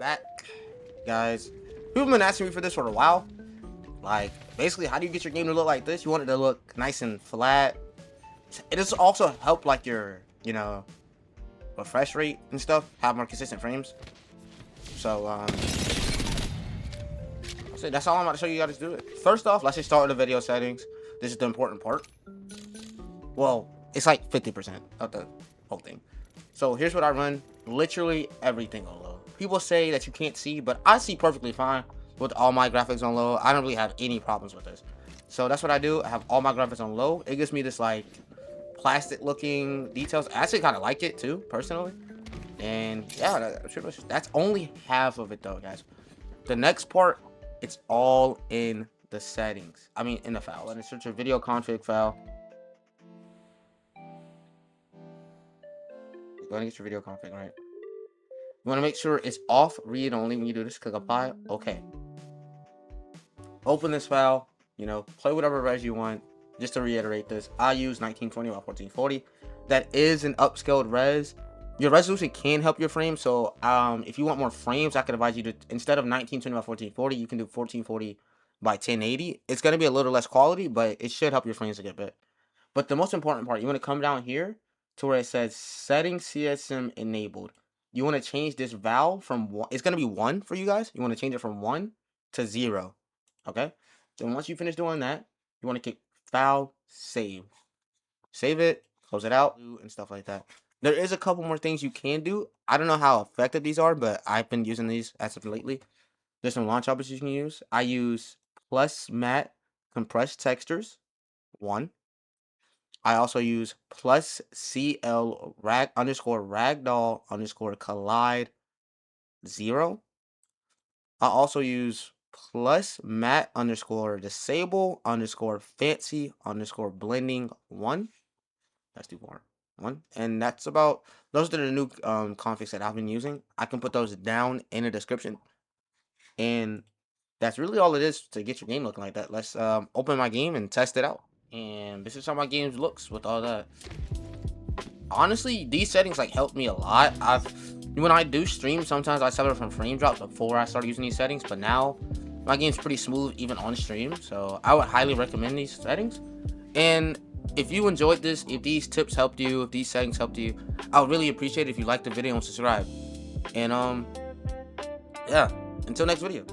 back, guys. People have been asking me for this for a while. Like, basically, how do you get your game to look like this? You want it to look nice and flat. It does also help, like, your, refresh rate and stuff, have more consistent frames. So, that's all I'm about to show you guys to do it. First off, let's just start with the video settings. This is the important part. Well, it's like 50% of the whole thing. So here's what I run. Literally everything on low. People say that you can't see, but I see perfectly fine with all my graphics on low. I don't really have any problems with this. So that's what I do. I have all my graphics on low. It gives me this like plastic looking details. I actually kind of like it too, personally. And yeah, that's only half of it though, guys. The next part, it's all in the settings. I mean, in the file. And it's such a video config file. Go ahead and get your video config right. You want to make sure it's off read only when you do this. Click apply. Okay. Open this file. Play whatever res you want. Just to reiterate this, I use 1920 by 1440. That is an upscaled res. Your resolution can help your frame. So if you want more frames, I could advise you to, instead of 1920 by 1440, you can do 1440 by 1080. It's going to be a little less quality, but it should help your frames a good bit. But the most important part, you want to come down here to where it says setting CSM enabled. You want to change this val from 1. It's going to be 1 for you guys. You want to change it from 1 to 0. Okay. Then once you finish doing that, you want to click file, save. Save it, close it out, and stuff like that. There is a couple more things you can do. I don't know how effective these are, but I've been using these as of lately. There's some launch options you can use. I use plus matte compressed textures, 1. I also use plus CL rag underscore ragdoll underscore collide 0. I also use plus matte underscore disable underscore fancy underscore blending 1. That's too far. 1. And that's about, those are the new configs that I've been using. I can put those down in the description. And that's really all it is to get your game looking like that. Let's open my game and test it out. And this is how my game looks with all that. Honestly, these settings like help me a lot. When I do stream, sometimes I suffer from frame drops before I start using these settings, but now my game's pretty smooth even on stream. So I would highly recommend these settings. And if you enjoyed this, if these tips helped you, if these settings helped you, I would really appreciate it if you liked the video and subscribe. And yeah, until next video.